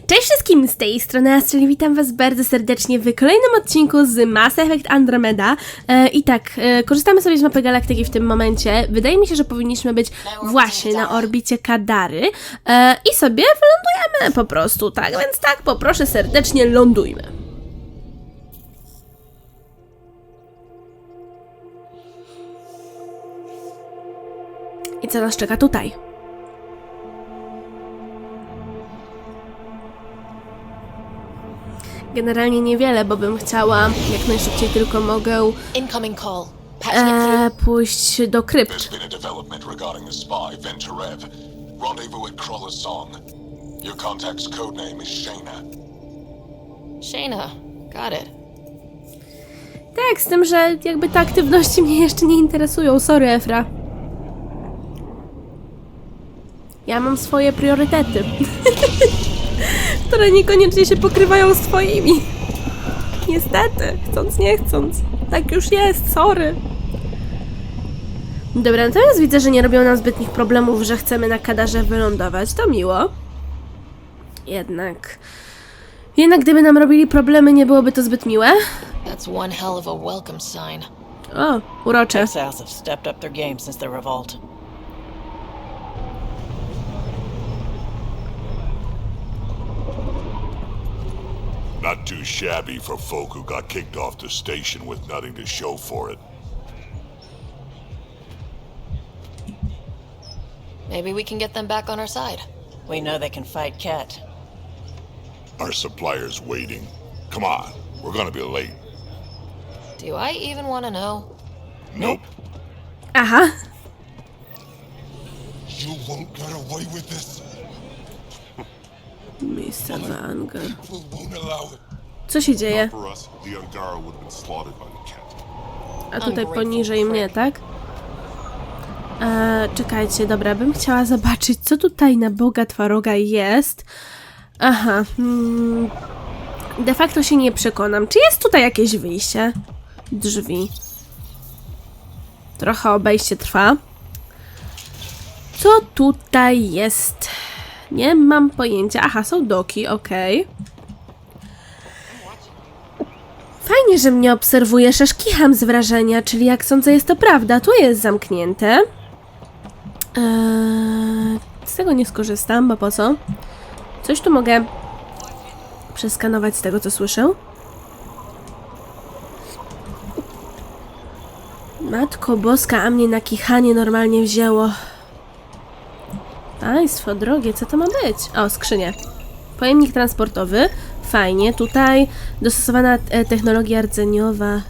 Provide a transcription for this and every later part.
Cześć wszystkim, z tej strony As, czyli witam was bardzo serdecznie w kolejnym odcinku z Mass Effect Andromeda. I tak, korzystamy sobie z mapy galaktyki w tym momencie. Wydaje mi się, że powinniśmy być właśnie na orbicie Kadary i sobie wylądujemy po prostu, tak? Więc tak, poproszę serdecznie, lądujmy. I co nas czeka tutaj? Generalnie niewiele, bo bym chciała jak najszybciej tylko mogę pójść do krypt. Shayna, got it. Tak, z tym, że jakby te aktywności mnie jeszcze nie interesują. Sorry, Efra. Ja mam swoje priorytety. które niekoniecznie się pokrywają z twoimi. Niestety, chcąc nie chcąc. Tak już jest, sorry. Dobra, natomiast widzę, że nie robią nam zbytnich problemów, że chcemy na Kadarze wylądować. To miło. Jednak gdyby nam robili problemy, nie byłoby to zbyt miłe. That's one hell of a welcome sign. O, urocze. Exiles have stepped up their game since the revolt. Not too shabby for folk who got kicked off the station with nothing to show for it. Maybe we can get them back on our side. We know they can fight Ket. Our supplier's waiting. Come on, we're gonna be late. Do I even want to know? Nope. Aha. You won't get away with this. Miejsce Vanguard. People won't allow it. Co się dzieje? For us, the Angara would have been slaughtered by the cat. A tutaj poniżej mnie, tak? Czekajcie, dobra, bym chciała zobaczyć, co tutaj na Boga Twaroga jest. Aha. De facto się nie przekonam. Czy jest tutaj jakieś wyjście? Drzwi. Trochę obejście trwa. Co tutaj jest? Nie mam pojęcia. Aha, są doki, okej. Fajnie, że mnie obserwujesz, aż kicham z wrażenia, czyli jak sądzę jest to prawda. Tu jest zamknięte. Z tego nie skorzystam, bo po co? Coś tu mogę przeskanować z tego, co słyszę. Matko Boska, a mnie na kichanie normalnie wzięło. Państwo drogie, co to ma być? O, skrzynia. Pojemnik transportowy. Fajnie. Tutaj dostosowana technologia rdzeniowa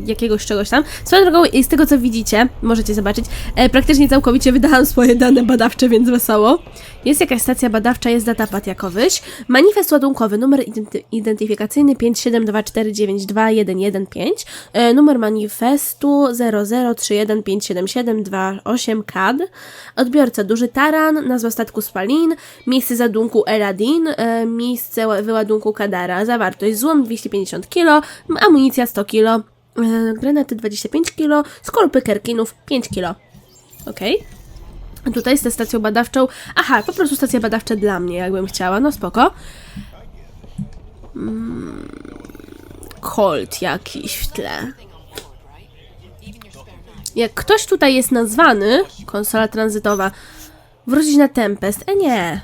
jakiegoś czegoś tam. Swoją drogą, z tego co widzicie, możecie zobaczyć, praktycznie całkowicie wydałam swoje dane badawcze, więc wesoło. Jest jakaś stacja badawcza, jest datapad jakowyś. Manifest ładunkowy, numer identyfikacyjny 572492115, numer manifestu 003157728 CAD, odbiorca duży taran, nazwa statku Spalin, miejsce załadunku Eladin, miejsce wyładunku Kadara, zawartość złom 250 kg, amunicja 100 kg, granaty 25 kg, skorupy Kerkinów 5 kg. Okej. Tutaj jest stacją badawczą. Aha, po prostu stacja badawcza dla mnie, jakbym chciała. No spoko. Colt jakiś w tle. Jak ktoś tutaj jest nazwany, konsola tranzytowa, wrócić na Tempest. Nie.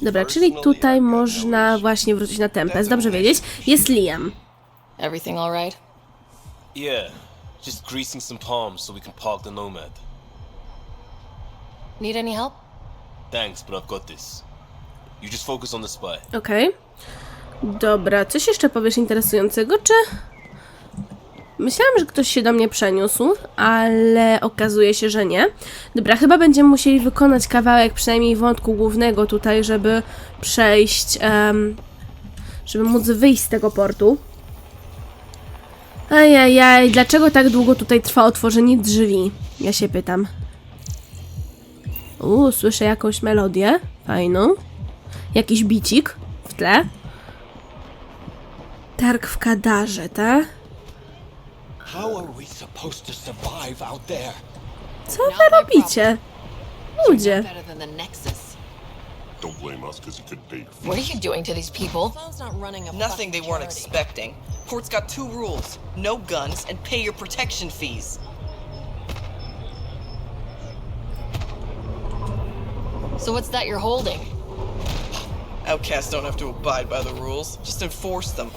Dobra, czyli tutaj można właśnie wrócić na Tempest. Dobrze wiedzieć. Jest Liam. Everything all right? Yeah, just greasing some palms so we can park the Nomad. Need any help? Thanks, but I've got this. You just focus on the spy. Okej. Dobra, coś jeszcze powiesz interesującego, czy... Myślałam, że ktoś się do mnie przeniósł, ale okazuje się, że nie. Dobra, chyba będziemy musieli wykonać kawałek przynajmniej wątku głównego tutaj, żeby przejść... żeby móc wyjść z tego portu. Ajajaj, dlaczego tak długo tutaj trwa otworzenie drzwi? Ja się pytam. Słyszę jakąś melodię. Fajną. Jakiś bicik w tle. Targ w Kadarze, tak? Co wy robicie? Ludzie. Don't blame us because you couldn't pay your fee. What are you doing to these people? Nothing they weren't expecting. Port's got 2 rules. No guns and pay your protection fees. So what's that you're holding? Outcasts don't have to abide by the rules. Just enforce them.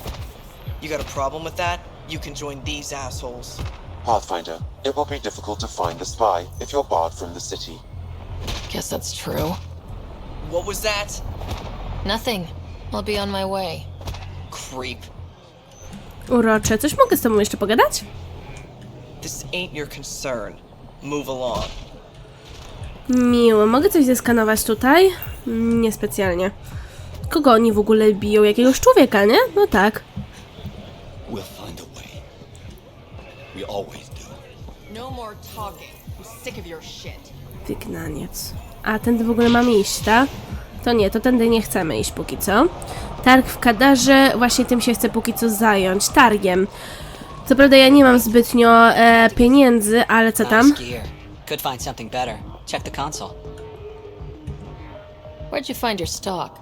You got a problem with that? You can join these assholes. Pathfinder, it will be difficult to find the spy if you're barred from the city. Guess that's true. What was that? Nothing. I'll be on my way. Creep. Urocze, coś mogę z tobą jeszcze pogadać? This ain't your concern. Move along. Miło, mogę coś zeskanować tutaj? Niespecjalnie. Kogo oni w ogóle biją? Jakiegoś człowieka, nie? No tak. We'll find a way. We always do. No more talking. I'm sick of your shit. Wygnaniec. A, tędy w ogóle mamy iść, tak? To nie, to tędy nie chcemy iść póki co. Targ w Kadarze, właśnie tym się chcę póki co zająć. Targiem. Co prawda ja nie mam zbytnio pieniędzy, ale co tam? Could find something better. Check the console. Where'd you find your stock?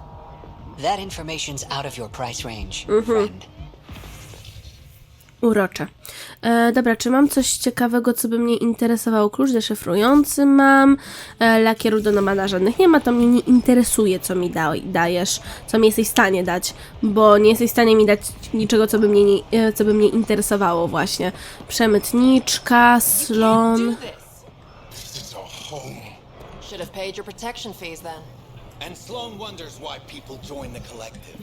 That information's out of your price range, friend. Urocze. Dobra, czy mam coś ciekawego, co by mnie interesowało? Klucz deszyfrujący mam. Lakierów do nomada żadnych nie ma. To mnie nie interesuje, co mi dajesz. Co mi jesteś w stanie dać. Bo nie jesteś w stanie mi dać niczego, co by mnie interesowało właśnie. Przemytniczka, slon. Should have paid your protection fees then. And Sloan wonders why people join the collective.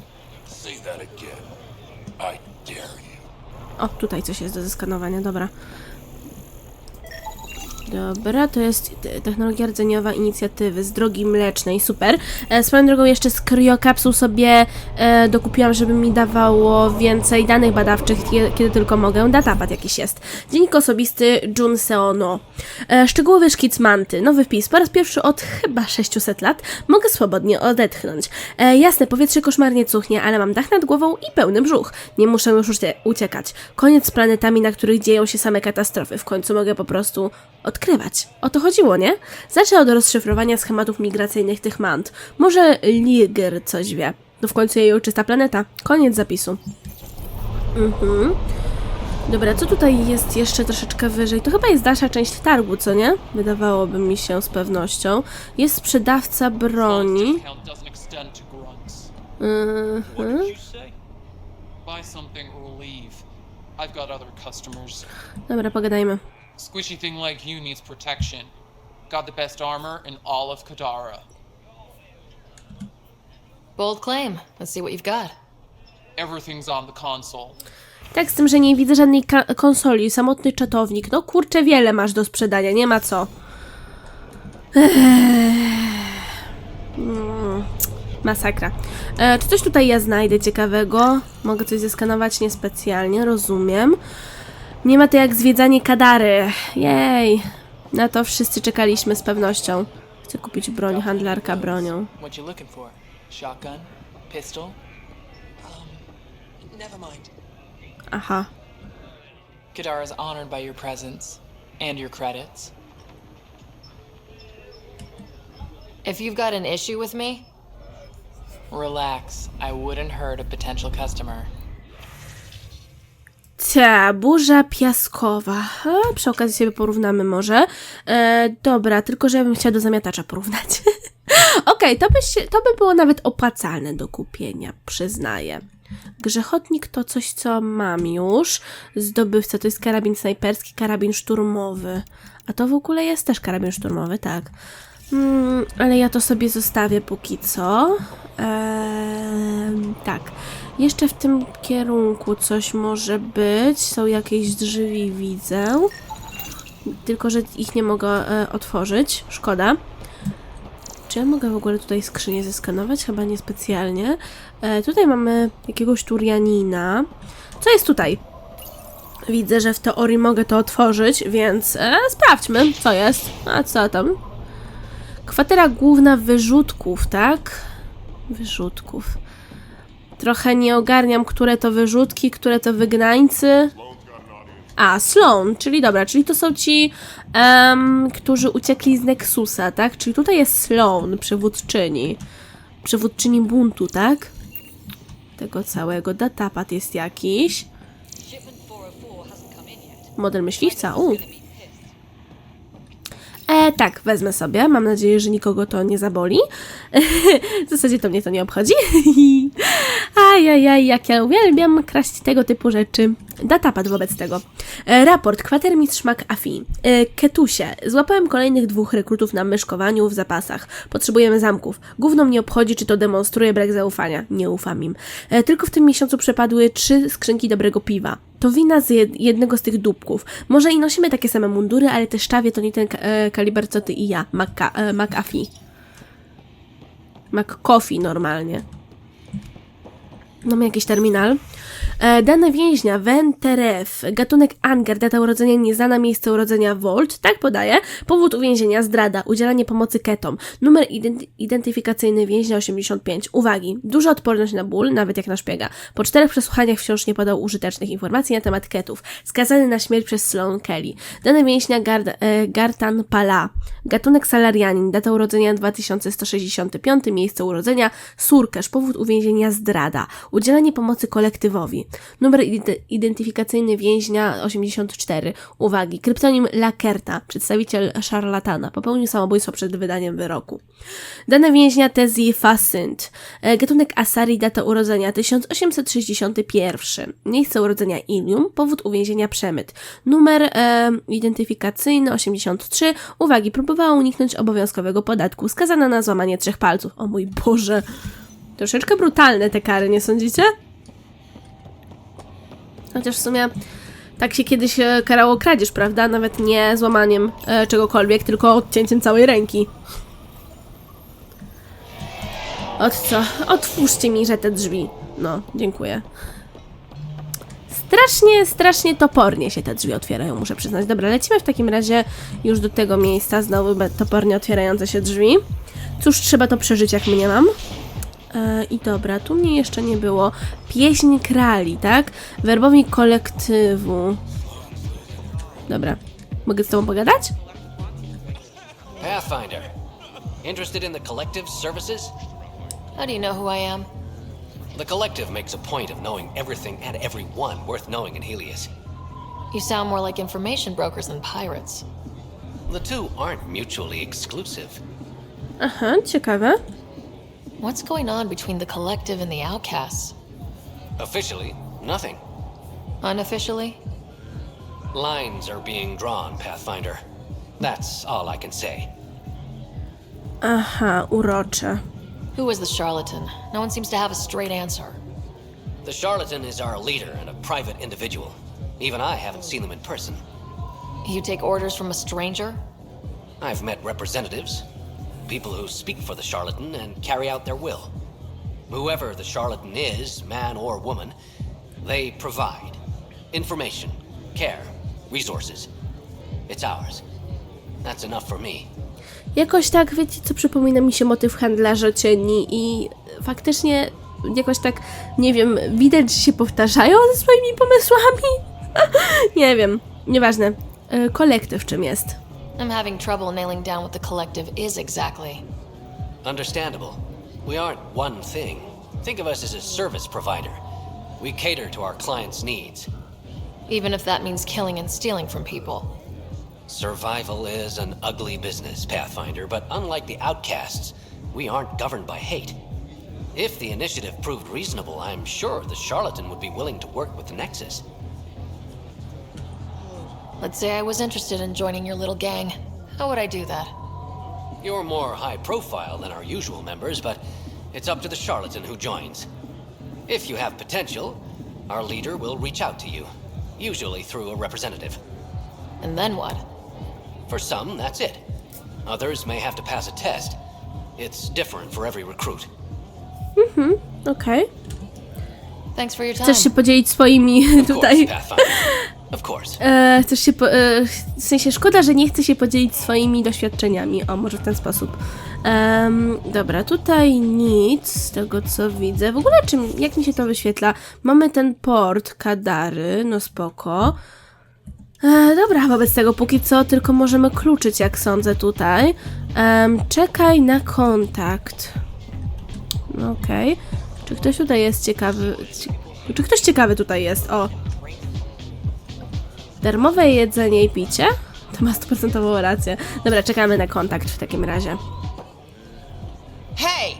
Say that again. I dare you. O, tutaj coś jest do zeskanowania, dobra. Dobra, to jest technologia rdzeniowa inicjatywy z Drogi Mlecznej, super. Swoją drogą jeszcze z kryokapsuł sobie dokupiłam, żeby mi dawało więcej danych badawczych, kiedy tylko mogę. Datapad jakiś jest. Dziennik osobisty Jun Seono. Szczegółowy szkic manty. Nowy wpis. Po raz pierwszy od chyba 600 lat mogę swobodnie odetchnąć. Jasne, powietrze koszmarnie cuchnie, ale mam dach nad głową i pełny brzuch. Nie muszę już uciekać. Koniec z planetami, na których dzieją się same katastrofy. W końcu mogę po prostu odkrywać. O to chodziło, nie? Zacznę od rozszyfrowania schematów migracyjnych tych mant. Może Liger coś wie. No w końcu jej czysta planeta. Koniec zapisu. Dobra, co tutaj jest jeszcze troszeczkę wyżej? To chyba jest dalsza część targu, co nie? Wydawałoby mi się z pewnością. Jest sprzedawca broni. Dobra, pogadajmy. Squishy thing like you needs protection. Got the best armor in all of Kadara. Bold claim. Let's see what you've got. Everything's on the console. Tak, z tym, że nie widzę żadnej konsoli. Samotny czatownik. No kurczę, wiele masz do sprzedania, nie ma co. Masakra. Czy coś tutaj ja znajdę ciekawego? Mogę coś zeskanować? Niespecjalnie, rozumiem. Nie ma to jak zwiedzanie Kadary. Jej. Na to wszyscy czekaliśmy z pewnością. Chcę kupić broń, handlarka bronią. What you looking for? Shotgun? Pistol? Never mind. Aha. Kadara is honored by your presence and your credits. If you've got an issue with me, Relax. I wouldn't hurt a potential customer. Burza piaskowa. Przy okazji sobie porównamy może. Dobra, tylko że ja bym chciała do zamiatacza porównać. Okej, to by było nawet opłacalne do kupienia, przyznaję. Grzechotnik to coś, co mam już. Zdobywca to jest karabin snajperski, karabin szturmowy. A to w ogóle jest też karabin szturmowy, tak. Ale ja to sobie zostawię póki co. Tak. Jeszcze w tym kierunku coś może być. Są jakieś drzwi, widzę. Tylko że ich nie mogę otworzyć. Szkoda. Czy ja mogę w ogóle tutaj skrzynię zeskanować? Chyba niespecjalnie. Tutaj mamy jakiegoś Turianina. Co jest tutaj? Widzę, że w teorii mogę to otworzyć, więc sprawdźmy, co jest. A co tam? Kwatera główna wyrzutków, tak? Wyrzutków. Trochę nie ogarniam, które to wyrzutki, które to wygnańcy. A, Sloan, czyli dobra, czyli to są ci, którzy uciekli z Nexusa, tak? Czyli tutaj jest Sloan, przywódczyni. przywódczyni buntu, tak? Tego całego. Datapad jest jakiś. Model myśliwca, tak, wezmę sobie. Mam nadzieję, że nikogo to nie zaboli. W zasadzie to mnie to nie obchodzi. Ajajaj, jak ja uwielbiam kraść tego typu rzeczy. Datapad wobec tego. Raport. Kwatermistrz McAfee. Ketusie. Złapałem kolejnych 2 rekrutów na myszkowaniu w zapasach. Potrzebujemy zamków. Gówno mnie obchodzi, czy to demonstruje brak zaufania. Nie ufam im. Tylko w tym miesiącu przepadły 3 skrzynki dobrego piwa. To wina z jednego z tych dupków. Może i nosimy takie same mundury, ale te szczawie to nie ten kaliber, co ty i ja. McAfee. McCoffee normalnie. Mamy jakiś terminal. Dane więźnia, Venteref, gatunek Anger, data urodzenia nieznana, miejsce urodzenia Volt, tak podaje, powód uwięzienia, zdrada, udzielanie pomocy ketom, numer identyfikacyjny więźnia 85. Uwagi, duża odporność na ból, nawet jak na szpiega. Po 4 przesłuchaniach wciąż nie podał użytecznych informacji na temat ketów. Skazany na śmierć przez Sloan Kelly. Dane więźnia Gartan Pala, gatunek salarianin, data urodzenia 2165, miejsce urodzenia Surkesz, powód uwięzienia, zdrada, udzielanie pomocy kolektywowi. Numer identyfikacyjny więźnia 84. Uwagi. Kryptonim Lakerta, przedstawiciel szarlatana. Popełnił samobójstwo przed wydaniem wyroku. Dane więźnia Tezi Fasynt. Gatunek Asari, data urodzenia 1861. Miejsce urodzenia Ilium. Powód uwięzienia Przemyt. Numer identyfikacyjny 83. Uwagi. Próbowała uniknąć obowiązkowego podatku. Skazana na złamanie 3 palców. O mój Boże. Troszeczkę brutalne te kary, nie sądzicie? Chociaż w sumie tak się kiedyś karało kradzież, prawda? Nawet nie złamaniem czegokolwiek, tylko odcięciem całej ręki. Otwórzcie mi, że te drzwi. No, dziękuję. Strasznie topornie się te drzwi otwierają, muszę przyznać. Dobra, lecimy w takim razie już do tego miejsca. Znowu topornie otwierające się drzwi. Cóż, trzeba to przeżyć, jak mnie mam. I dobra, tu mnie jeszcze nie było. Pieśń krali, tak? Werbownik kolektywu. Dobra. Mogę z tobą pogadać? Pathfinder. Interested in the collective's services? How do you know who I am? The collective makes a point of knowing everything and everyone worth knowing in Helios. You sound more like information brokers than pirates. The two aren't mutually exclusive. Aha, ciekawe. What's going on between the collective and the outcasts? Officially, nothing. Unofficially? Lines are being drawn, Pathfinder. That's all I can say. Aha, urocze. Who is the charlatan? No one seems to have a straight answer. The charlatan is our leader and a private individual. Even I haven't seen them in person. You take orders from a stranger? I've met representatives. People who speak for the charlatan and carry out their will. Whoever the charlatan is, man or woman, they provide information, care, resources. It's ours. That's enough for me. Jakoś tak, wiecie co, przypomina mi się motyw handlarza cieni i faktycznie jakoś tak, nie wiem, widać, że się powtarzają ze swoimi pomysłami. Nie wiem, nieważne. Kolektyw czym jest? I'm having trouble nailing down what the collective is exactly. Understandable. We aren't one thing. Think of us as a service provider. We cater to our clients' needs. Even if that means killing and stealing from people. Survival is an ugly business, Pathfinder, but unlike the outcasts, we aren't governed by hate. If the initiative proved reasonable, I'm sure the charlatan would be willing to work with the Nexus. Let's say I was interested in joining your little gang. How would I do that? You're more high profile than our usual members, but it's up to the charlatan who joins. If you have potential, our leader will reach out to you, usually through a representative. And then what? For some, that's it. Others may have to pass a test. It's different for every recruit. Okej. Thanks for your time. Chcesz się podzielić swoimi tutaj... Of course. Chcesz się w sensie szkoda, że nie chce się podzielić swoimi doświadczeniami. O, może w ten sposób. Dobra, tutaj nic z tego co widzę. W ogóle jak mi się to wyświetla? Mamy ten port Kadary, no spoko. Dobra, wobec tego póki co tylko możemy kluczyć, jak sądzę tutaj. Czekaj na kontakt. Okej. Czy ktoś tutaj jest ciekawy? Czy ktoś ciekawy tutaj jest? O! Darmowe jedzenie i picie? To ma 100% rację. Dobra, czekamy na kontakt w takim razie. Hey!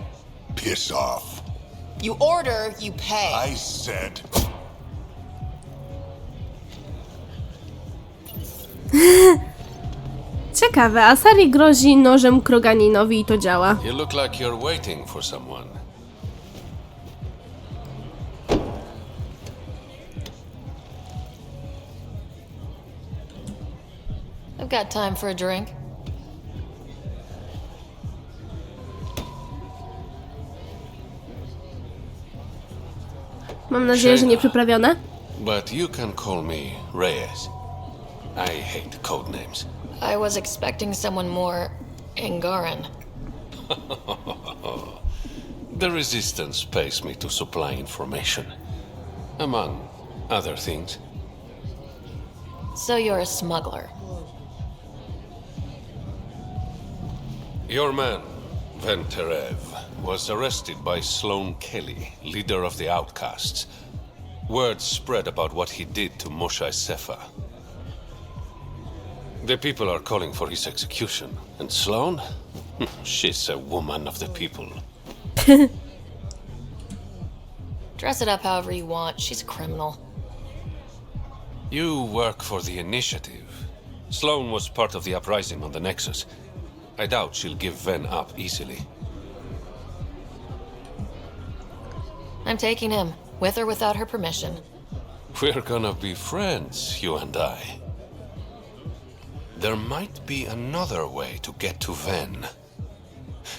Piss off. You order, you pay. I said... Ciekawe, Asari grozi nożem Kroganinowi i to działa. You look like you're waiting for someone. I've got time for a drink. Mam nadzieję, że nie przyprawione. But you can call me Reyes. I hate code names. I was expecting someone more Angaran. The Resistance pays me to supply information. Among other things. So you're a smuggler. Your man, Venterev, was arrested by Sloane Kelly, leader of the Outcasts. Word spread about what he did to Moshe Sefa. The people are calling for his execution. And Sloane? She's a woman of the people. Dress it up however you want. She's a criminal. You work for the Initiative. Sloane was part of the uprising on the Nexus. I doubt she'll give Ven up easily. I'm taking him, with or without her permission. We're gonna be friends, you and I. There might be another way to get to Ven.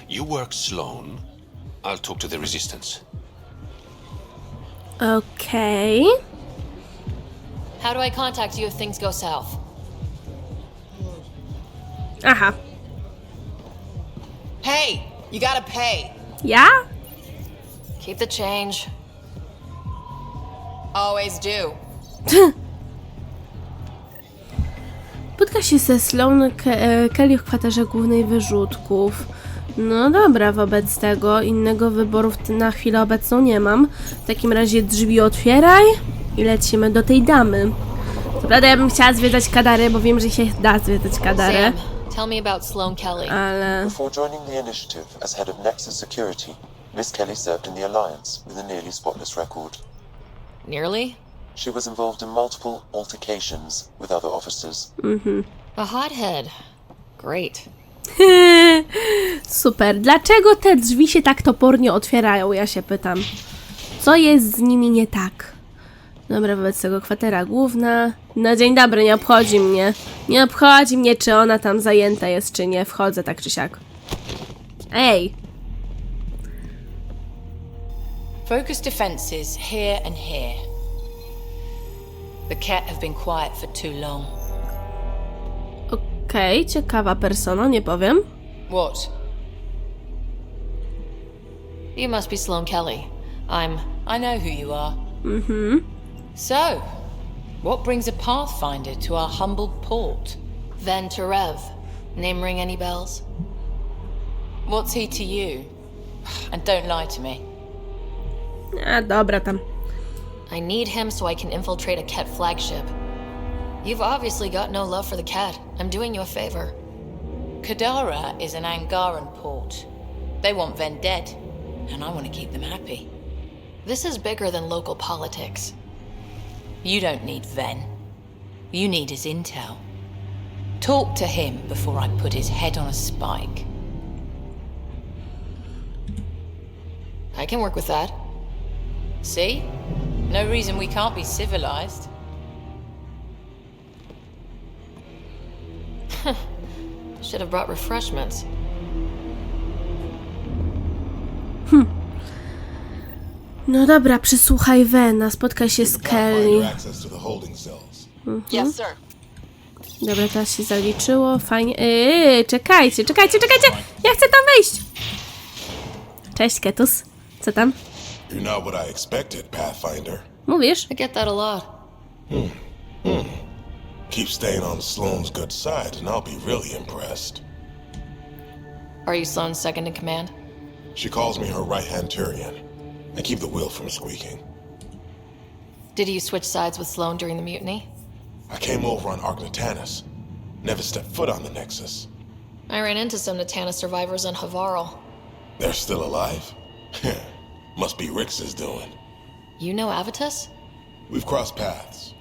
You work Sloane. I'll talk to the Resistance. Okej. How do I contact you if things go south? Aha. Hey! You gotta pay. Ja? Keep the change. Always do. Spotka się ze Sloane Kelly w kwaterze głównej Wyrzutków. No dobra, wobec tego innego wyboru na chwilę obecną nie mam. W takim razie drzwi otwieraj i lecimy do tej damy. Co prawda ja bym chciała zwiedzać Kadary, bo wiem, że się da zwiedzać Kadary. Sam, tell me about Sloane Kelly. Ale... Before joining the Initiative as head of Nexus Security, Miss Kelly served in the Alliance with a nearly spotless record. Nearly? She was involved in multiple altercations with other officers. A hothead. Great. Super. Dlaczego te drzwi się tak topornie otwierają? Ja się pytam. Co jest z nimi nie tak? Dobra, wobec tego kwatera główna. No dzień dobry, nie obchodzi mnie. Nie obchodzi mnie, czy ona tam zajęta jest, czy nie. Wchodzę tak czy siak. Ej! Focus defenses here and here. The Ket have been quiet for too long. Okej, ciekawa persona, nie powiem. What? You must be Sloane Kelly. I know who you are. So, what brings a Pathfinder to our humble port? Venterev. Name ring any bells? What's he to you? And don't lie to me. A, dobra tam. I need him so I can infiltrate a Ket flagship. You've obviously got no love for the Ket. I'm doing you a favor. Kadara is an Angaran port. They want Ven dead, and I want to keep them happy. This is bigger than local politics. You don't need Ven. You need his intel. Talk to him before I put his head on a spike. I can work with that. See? No reason we can't be civilized. Should have brought refreshments. No dobra, przysłuchaj Vena, spotkaj się z Kelly. Yes, sir. Dobra, teraz się zaliczyło, fajnie. Czekajcie! Ja chcę tam wejść! Cześć, Ketus. Co tam? You're not what I expected, Pathfinder. Mówisz? I get that a lot. Keep staying on Sloane's good side, and I'll be really impressed. Are you Sloane's second in command? She calls me her right-hand Tyrion. I keep the wheel from squeaking. Did you switch sides with Sloane during the mutiny? I came over on Argnatanus. Never stepped foot on the Nexus. I ran into some Natana survivors on Havarl. They're still alive? Must be Rix's doing. You know Avitus? We've crossed paths.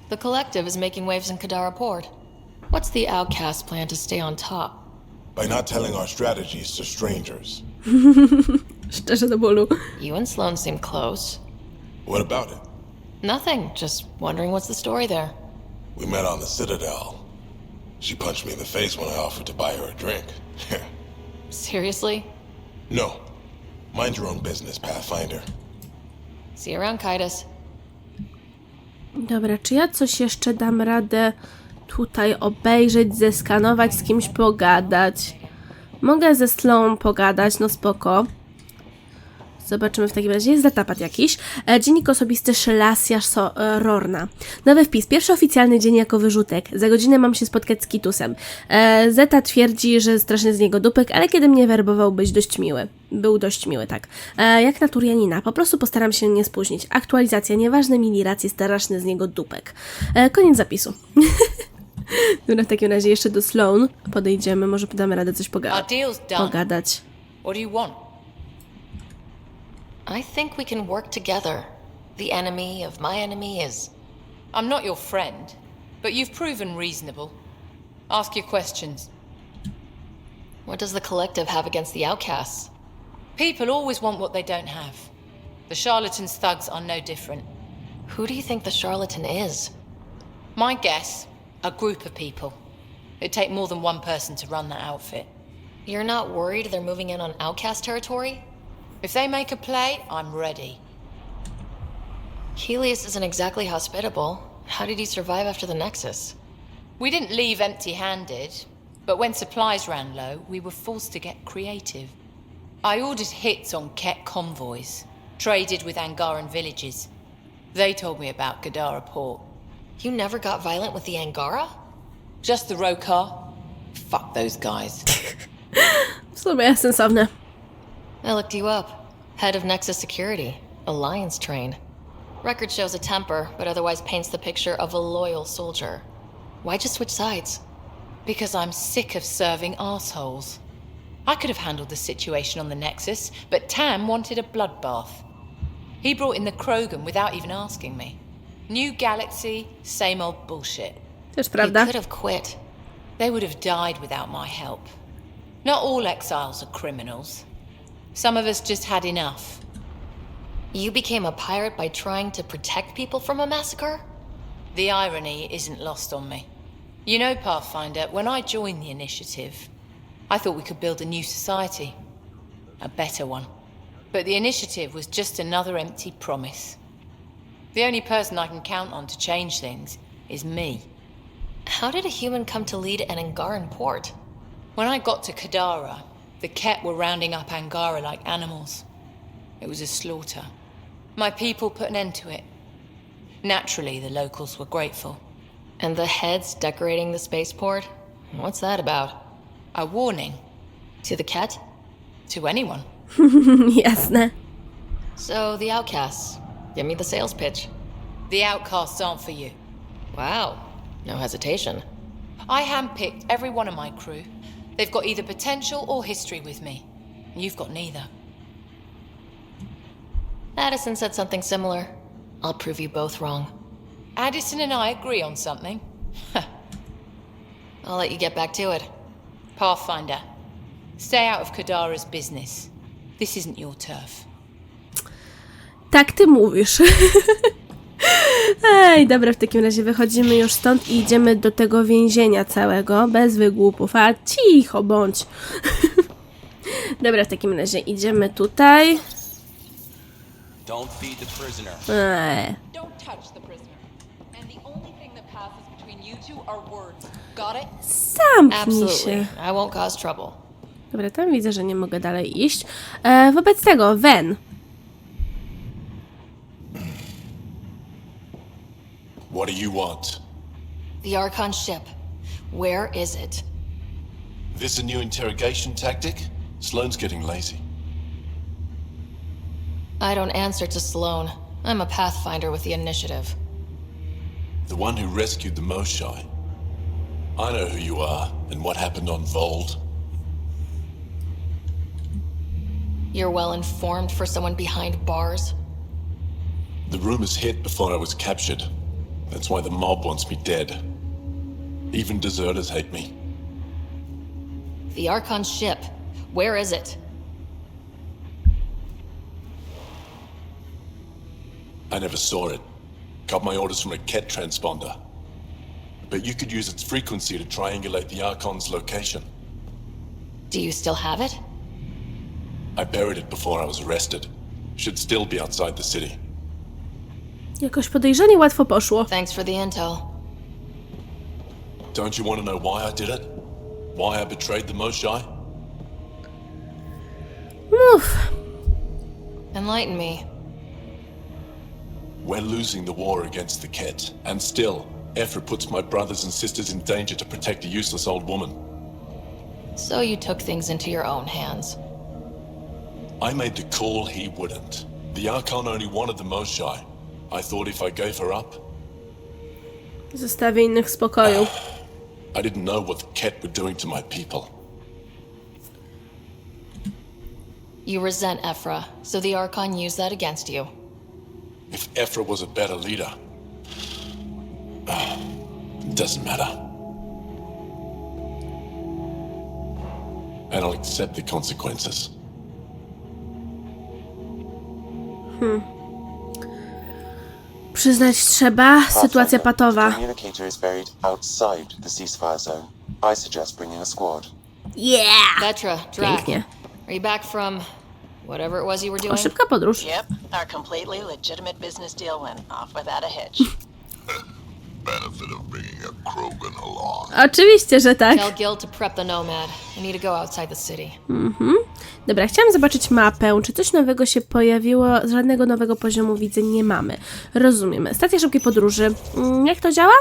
The Collective is making waves in Kadara Port. What's the Outcast plan to stay on top? By not telling our strategies to strangers. Szczerze do bólu. You and Sloane seem close. What about it? Nothing, just wondering what's the story there. We met on the Citadel. She punched me in the face when I offered to buy her a drink. Seriously? No. Mind your own business, Pathfinder. See you around, Kaitis. Dobra, czy ja coś jeszcze dam radę tutaj obejrzeć, zeskanować, z kimś pogadać? Mogę ze Sloane pogadać, no spoko. Zobaczymy w takim razie. Jest datapat jakiś. Dziennik osobisty Szelasia Rorna. Nowy wpis. Pierwszy oficjalny dzień jako wyrzutek. Za godzinę mam się spotkać z Kitusem. Zeta twierdzi, że straszny z niego dupek, ale kiedy mnie werbował, był dość miły, tak. Jak na Turianina. Po prostu postaram się nie spóźnić. Aktualizacja. Nieważne mili racje, straszny z niego dupek. Koniec zapisu. Dobra, w takim razie jeszcze do Sloane podejdziemy. Może damy radę coś pogadać. What do you want? I think we can work together. The enemy of my enemy is... I'm not your friend, but you've proven reasonable. Ask your questions. What does the Collective have against the Outcasts? People always want what they don't have. The Charlatan's thugs are no different. Who do you think the Charlatan is? My guess, a group of people. It'd take more than one person to run that outfit. You're not worried they're moving in on Outcast territory? If they make a play, I'm ready. Helios isn't exactly hospitable. How did he survive after the Nexus? We didn't leave empty-handed, but when supplies ran low, we were forced to get creative. I ordered hits on Ket convoys, traded with Angaran villages. They told me about Kadara Port. You never got violent with the Angara? Just the Rokar. Fuck those guys. W sumie sensowne. I looked you up. Head of Nexus Security. Alliance train. Record shows a temper, but otherwise paints the picture of a loyal soldier. Why'd you switch sides? Because I'm sick of serving assholes. I could have handled the situation on the Nexus, but Tam wanted a bloodbath. He brought in the Krogan without even asking me. New galaxy, same old bullshit. Też prawda. You could have quit. They would have died without my help. Not all exiles are criminals. Some of us just had enough. You became a pirate by trying to protect people from a massacre? The irony isn't lost on me. You know, Pathfinder, when I joined the initiative, I thought we could build a new society. A better one. But the initiative was just another empty promise. The only person I can count on to change things is me. How did a human come to lead an Angaran port? When I got to Kadara, the Ket were rounding up Angara like animals. It was a slaughter. My people put an end to it. Naturally, the locals were grateful. And the heads decorating the spaceport? What's that about? A warning. To the Ket? To anyone. Jasne. So, the Outcasts. Give me the sales pitch. The Outcasts aren't for you. Wow. No hesitation. I handpicked every one of my crew. They've got either potential or history with me. You've got neither. Addison said something similar. I'll prove you both wrong. Addison and I agree on something. I'll let you get back to it. Pathfinder, stay out of Kadara's business. This isn't your turf. Tak ty mówisz. Ej, dobra, w takim razie wychodzimy już stąd i idziemy do tego więzienia całego, bez wygłupów, a cicho bądź. Dobra, w takim razie idziemy tutaj. Don't feed the prisoner. Don't touch the prisoner. And the only thing that passes between you two are words. Got it? Zamknij się. I won't cause trouble. Dobra, tam widzę, że nie mogę dalej iść. Wobec tego, Wen. What do you want? The Archon ship. Where is it? This a new interrogation tactic? Sloane's getting lazy. I don't answer to Sloane. I'm a pathfinder with the initiative. The one who rescued the Moshai. I know who you are and what happened on Vold. You're well informed for someone behind bars? The rumors hit before I was captured. That's why the mob wants me dead. Even deserters hate me. The Archon's ship. Where is it? I never saw it. Got my orders from a Ket transponder. But you could use its frequency to triangulate the Archon's location. Do you still have it? I buried it before I was arrested. Should still be outside the city. Jakoś podejrzanie łatwo poszło. Thanks for the intel. Don't you want to know why I did it? Why I betrayed the Moshai? Mów. Enlighten me. We're losing the war against the Ket, and still, Ephra puts my brothers and sisters in danger to protect a useless old woman. So you took things into your own hands. I made the call he wouldn't. The Archon only wanted the Moshai. I thought if I gave her up... Zostawię innych w spokoju. I didn't know what the Ket were doing to my people. You resent Ephra, so the Archon used that against you. If Ephra was a better leader... it doesn't matter. And I'll accept the consequences. Przyznać trzeba, sytuacja patowa. Communicator is buried outside the ceasefire zone. I suggest bringing a squad. Yeah! Petra, Drac, Pięknie. are you back from whatever it was you were O, doing? szybka podróż. Yep, our completely legitimate business deal went off without a hitch. Benefit of bringing a Krogan along. Oczywiście, że tak. Tell Gil to prep the Nomad. I need to go outside the city. Dobra, chciałam zobaczyć mapę. Czy coś nowego się pojawiło? Żadnego nowego poziomu widzę, nie mamy. Rozumiem. Stacja szybkiej podróży. Jak to działa?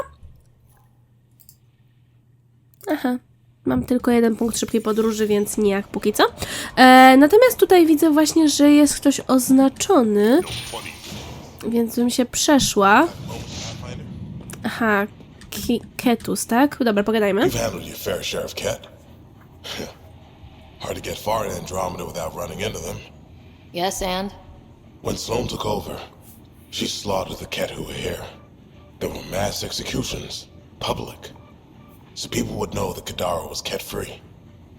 Aha. Mam tylko jeden punkt szybkiej podróży, więc nijak póki co. Natomiast tutaj widzę właśnie, że jest ktoś oznaczony. Więc bym się przeszła. Aha. Ketus, tak? Dobra, pogadajmy. You've handled your fair share of Ket. Hard to get far in Andromeda without running into them. Yes, and? When Sloane took over, she slaughtered the Ket who were here. There were mass executions, public. So people would know that Kadara was Ket-free.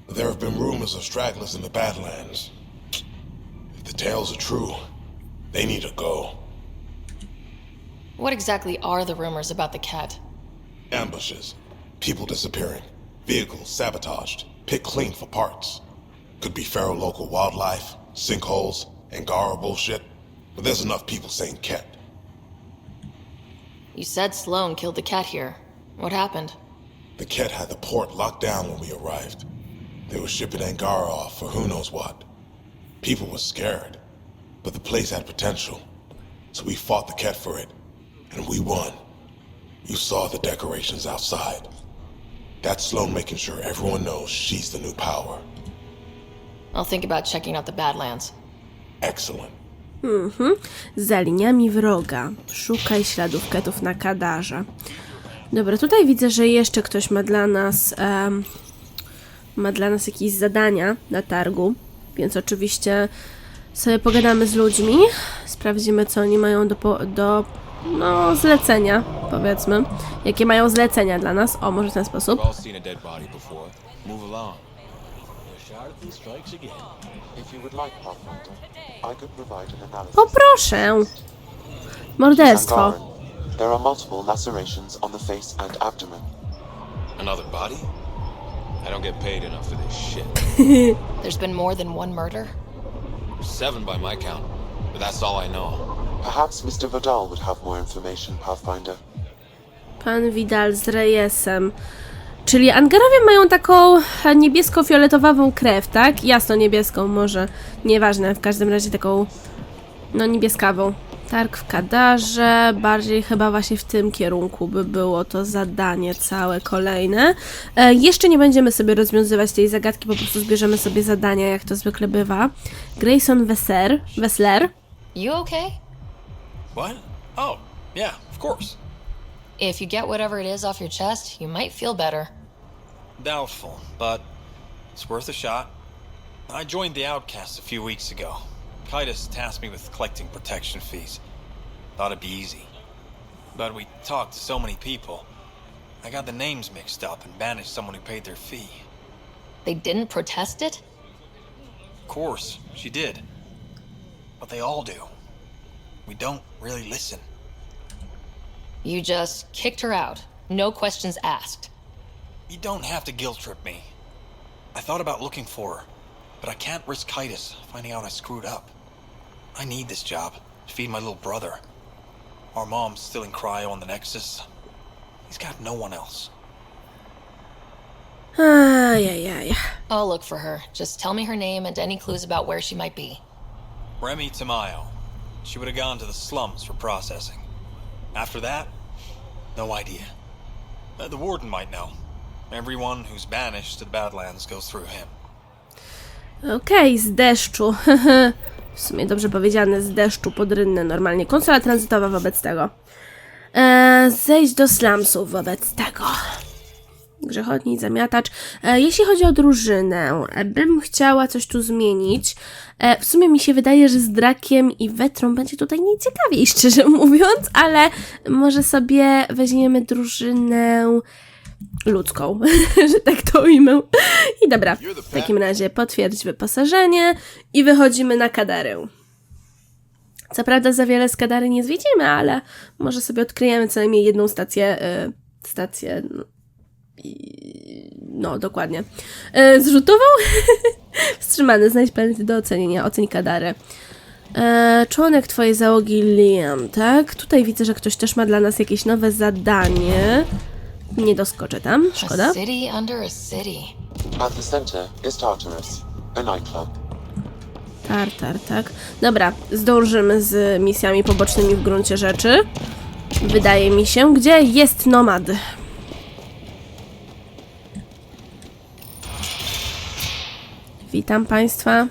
But there have been rumors of stragglers in the Badlands. If the tales are true, they need to go. What exactly are the rumors about the Ket? Ambushes, people disappearing, vehicles sabotaged, picked clean for parts. Could be feral local wildlife, sinkholes, Angara bullshit. But there's enough people saying Ket. You said Sloane killed the cat here. What happened? The Ket had the port locked down when we arrived. They were shipping Angara off for who knows what. People were scared, but the place had potential. So we fought the Ket for it, and we won. You saw the decorations outside. That's Sloane making sure everyone knows she's the new power. I'll think about checking out the Badlands. Excellent. Za liniami wroga. Szukaj śladów Ketów na Kadarze. Dobra, tutaj widzę, że jeszcze ktoś ma dla nas jakieś zadania na targu, więc oczywiście sobie pogadamy z ludźmi, sprawdzimy, co oni mają do zlecenia, powiedzmy. Jakie mają zlecenia dla nas. O, może w ten sposób. Poproszę. Morderstwo. There are multiple lacerations on the face and abdomen. Another body? I don't get paid enough for this shit. There's been more than one murder? 7 by my count, but that's all I know. Perhaps Mr. Vidal would have more information, Pathfinder. Pan Vidal z Reyesem. Czyli Angarowie mają taką niebiesko-fioletowawą krew, tak? Jasno niebieską, może. Nieważne, w każdym razie taką, no niebieskawą. Targ w Kadarze, bardziej chyba właśnie w tym kierunku by było to zadanie całe kolejne. Jeszcze nie będziemy sobie rozwiązywać tej zagadki, po prostu zbierzemy sobie zadania, jak to zwykle bywa. Grayson Wessler. You okay? What? Oh, yeah, of course. If you get whatever it is off your chest, you might feel better. Doubtful, but it's worth a shot. I joined the Outcasts a few weeks ago. Kitus tasked me with collecting protection fees. Thought it'd be easy. But we talked to so many people. I got the names mixed up and banished someone who paid their fee. They didn't protest it? Of course, she did. But they all do. We don't really listen. You just kicked her out. No questions asked. You don't have to guilt trip me. I thought about looking for her, but I can't risk Kitus finding out I screwed up. I need this job to feed my little brother. Our mom's still in cryo on the Nexus. He's got no one else. I'll look for her. Just tell me her name and any clues about where she might be. Remy Tamayo. She would have gone to the slums for processing. After that, no idea. The warden might know. Everyone who's banished to the Badlands goes through him. Okej, z deszczu. W sumie dobrze powiedziane, z deszczu pod rynnę normalnie. Konsola tranzytowa wobec tego. Zejść do slumsów wobec tego. Grzechodnik, zamiatacz. Jeśli chodzi o drużynę, bym chciała coś tu zmienić. W sumie mi się wydaje, że z Drakiem i Wetrą będzie tutaj nieciekawiej, szczerze mówiąc, ale może sobie weźmiemy drużynę ludzką, że tak to ujmę. I dobra, w takim razie potwierdź wyposażenie i wychodzimy na Kadarę. Co prawda za wiele z Kadary nie zwiedzimy, ale może sobie odkryjemy co najmniej jedną stację, no, dokładnie. Zrzutową? Wstrzymany, znajdź planety do ocenienia. Oceń Kadarę. Członek twojej załogi Liam, tak? Tutaj widzę, że ktoś też ma dla nas jakieś nowe zadanie. Nie doskoczę tam, szkoda. A city under a city. At the center is Tartarus, a nightclub. Tartar, tak. Dobra, zdążymy z misjami pobocznymi w gruncie rzeczy. Wydaje mi się, gdzie jest nomad. Witam Państwa.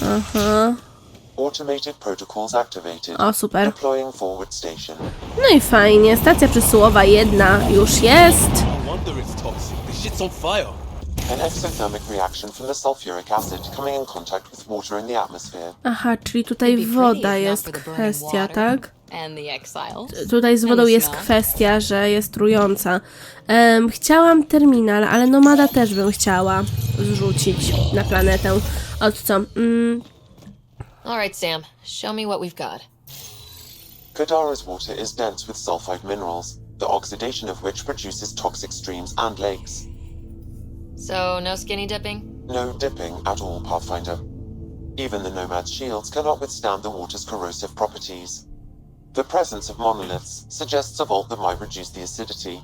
Aha. Automated protocols activated. O, super. Deploying forward station. No i fajnie, stacja przesyłowa jedna już jest. An exothermic reaction from the sulfuric acid coming in contact with water in the atmosphere. Aha, czyli tutaj woda jest kwestia, tak? Tutaj z wodą jest kwestia, że jest trująca. Chciałam terminal, ale nomada też bym chciała zrzucić na planetę. Od co? Alright, Sam. Show me what we've got. Kadara's water is dense with sulfide minerals, the oxidation of which produces toxic streams and lakes. So, no skinny dipping? No dipping at all, Pathfinder. Even the Nomad's shields cannot withstand the water's corrosive properties. The presence of monoliths suggests a vault that might reduce the acidity.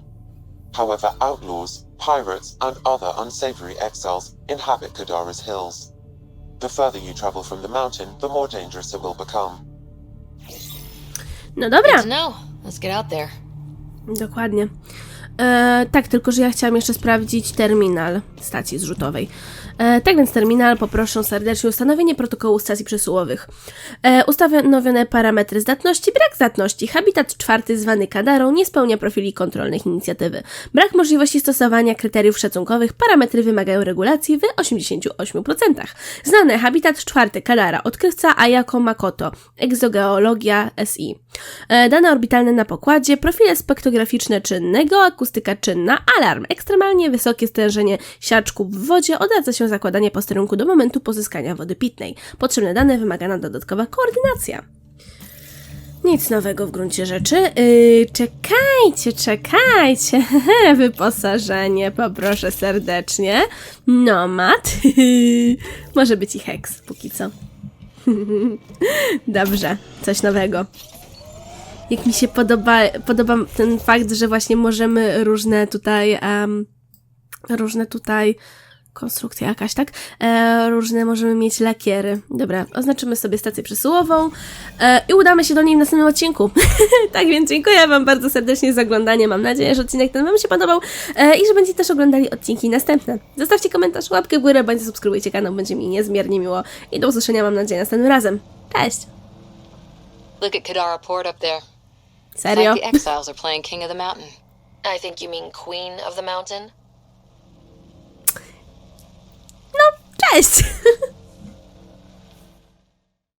However, outlaws, pirates, and other unsavory exiles inhabit Kadara's hills. The further you travel from the mountain, the more dangerous it will become. No dobra. Good to know. Let's get out there. Dokładnie. Tak, tylko że ja chciałam jeszcze sprawdzić terminal stacji zrzutowej. Tak więc terminal, poproszę serdecznie ustanowienie protokołu stacji przesyłowych. Ustanowione parametry zdatności, brak zdatności. Habitat 4 zwany Kadarą nie spełnia profili kontrolnych inicjatywy. Brak możliwości stosowania kryteriów szacunkowych, parametry wymagają regulacji w 88%. Znane habitat 4 Kadara, odkrywca Ayako Makoto, egzogeologia SI. Dane orbitalne na pokładzie, profile spektrograficzne czynnego, akustyka czynna, alarm, ekstremalnie wysokie stężenie siarczków w wodzie, odradza się zakładanie posterunku do momentu pozyskania wody pitnej. Potrzebne dane, wymagana dodatkowa koordynacja. Nic nowego w gruncie rzeczy. Czekajcie. Wyposażenie, poproszę serdecznie. Nomad. Może być i heks, póki co. Dobrze, coś nowego. Jak mi się podoba ten fakt, że właśnie możemy różne tutaj konstrukcja jakaś, tak? Różne możemy mieć lakiery. Dobra, oznaczymy sobie stację przesyłową i udamy się do niej w następnym odcinku. Tak więc dziękuję Wam bardzo serdecznie za oglądanie. Mam nadzieję, że odcinek ten Wam się podobał i że będziecie też oglądali odcinki następne. Zostawcie komentarz, łapkę w górę, bądź subskrybujcie kanał, będzie mi niezmiernie miło. I do usłyszenia, mam nadzieję, następnym razem. Cześć! Look at Kadara Port up there. Serio? It's like the exiles are playing King of the Mountain. I think you mean Queen of the Mountain? No, cześć!